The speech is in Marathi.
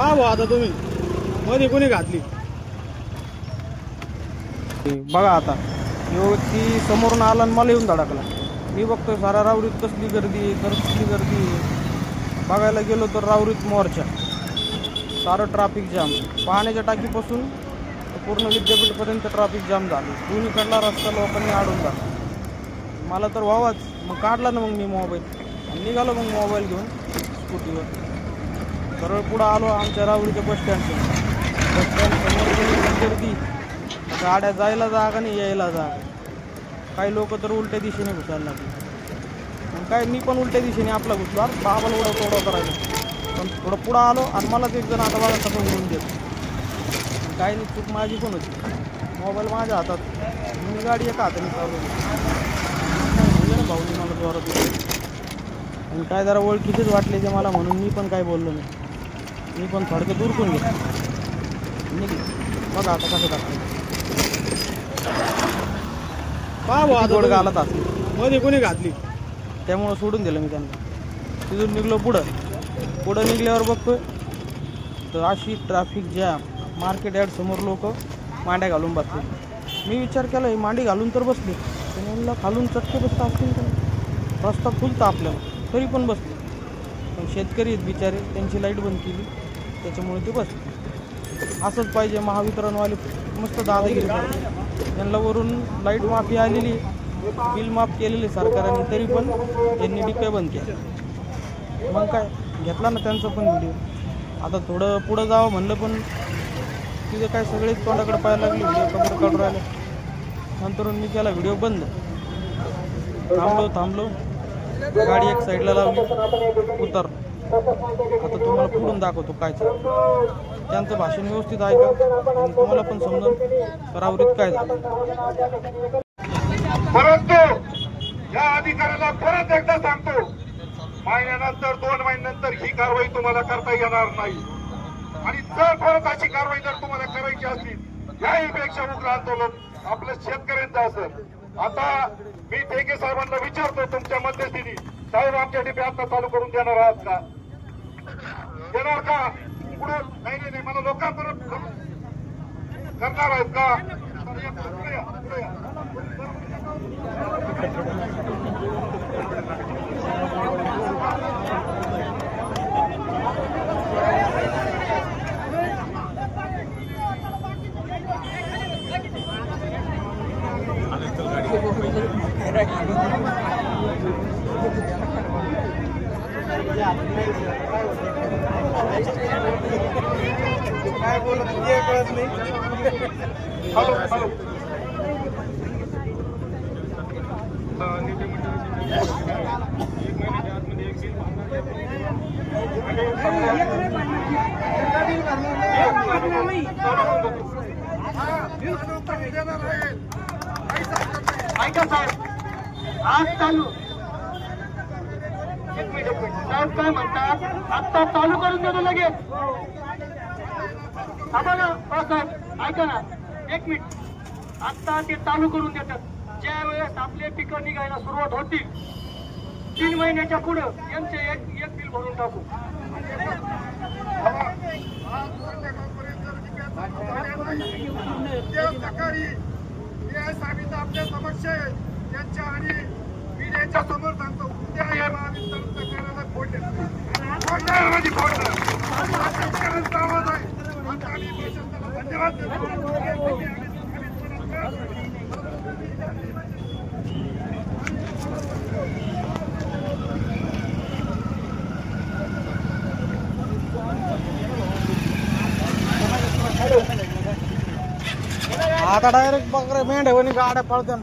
पहा भाऊ आता तुम्ही मध्ये कोणी घातली बघा आता यो व्यक्ती समोरून आला आणि मला येऊन धडकला। मी बघतोय सारा रावरीत कसली गर्दी बघायला गेलो तर रावरीत मोर्चा, सारं ट्रॅफिक जाम, पाण्याच्या टाकीपासून पूर्ण विद्यापीठपर्यंत ट्रॅफिक जाम झालं। दोन्हीकडला रस्ता लोकांनी अडवून टाकला। मला तर व्हावाच, मग काढला ना मग मी मोबाईल आणि निघालो मग मोबाईल घेऊन स्कूटीवर सरळ पुढं आलो आमच्या रावरीच्या बस स्टँड समोर गेली गर्दी, गाड्या जायला जागा नाही यायला जागा, काही लोक तर उलट्या दिशेने घुसायला लागले। मग काय मी पण उलट्या दिशेने आपला घुसलो, बाबाला ओढा करायला, पण थोडं पुढं आलो आणि मलाच एक जण आता बघा कसं होऊन देतो। काही नाही, चूक माझी पण होती, मोबाईल माझ्या हातात, मी गाडी एका हाताने चालवली भाऊनी मला जोरात होती आणि काय जरा ओळखीचेच वाटले ते मला, म्हणून मी पण काय बोललो नाही, मी पण थोडक्यात दूरकून गेलो निघले। बघा आता कसं टाकलं गोड घालत असली मध्ये कोणी घातली, त्यामुळं सोडून दिलं मी त्यांना। तिथून निघलो पुढं निघल्यावर बघतोय तर अशी ट्रॅफिक जॅम, मार्केट यार्ड समोर लोक मांड्या घालून बसले। मी विचार केला ही मांडी घालून तर बसली, त्यांना खालून चटके बसता असतील का, रस्ता फुलता आपल्याला तरी पण बसले। पण शेतकरी आहेत बिचारे, त्यांची लाईट बंद केली त्याच्यामुळे ते बसले। असंच पाहिजे, महावितरणवाले मस्त दादागिरी करते, त्यांना वरून लाईट माफी आलेली, बिल माफ केलेले सरकारने, तरी पण त्यांनी डिप्या बंद केल्या। मग काय घेतला ना त्यांचा पण व्हिडिओ। आता थोडं पुढं जावं म्हणलं पण तिथे काय सगळेच तोंडाकडे पाहायला लागले, व्हिडिओ कवर काढून राहिले। नंतर मी केला व्हिडिओ बंद, थांबलो गाडी एक साईडला लावली, उतर आता तुम्हाला पुढून दाखवतो काय चालतं। त्यांचं भाषण व्यवस्थित ऐका आणि तुम्हाला पण समजून रावरीत काय झालं। परंतु या अधिकाऱ्याला परत एकदा सांगतो, महिन्यानंतर 2 महिन्यानंतर ही कारवाई तुम्हाला करता येणार नाही आणि जर परत अशी कारवाई जर तुम्हाला करायची असतील, याहीपेक्षा उग्र आंदोलन आपलं शेतकऱ्यांचं असेल। आता मी ठेके साहेबांना विचारतो तुमच्या मध्यस्थीने, साहेब आमच्या डिपे आता चालू करून देणार आहात का, देणार का पुढे? नाही मला लोकांपर्यंत करणार आहेत का? काय बोलत ते कळत नाही। हॅलो ऐका साहेब, आज चालू एक मिनिट साहेब काय म्हणतात, आता चालू करून देतो लगेच। आम्हाला साहेब ऐका ना एक मिनिट, आता ते चालू करून देतात, ज्या वेळेस आपले पिकं निघायला सुरुवात होतील 3 महिन्याच्या पुढे यांचे एक बिल भरून टाकू। सकाळी साहेब आपल्या समक्ष यांच्या आणि मी यांच्या समोर सांगतो, उद्या या महावितरणला फोडणार म्हणजे फोडणार शेतकऱ्यांचा आवाज आहे। धन्यवाद। आता डायरेक्ट बकरे मेंढ्या गाड्या पळतात।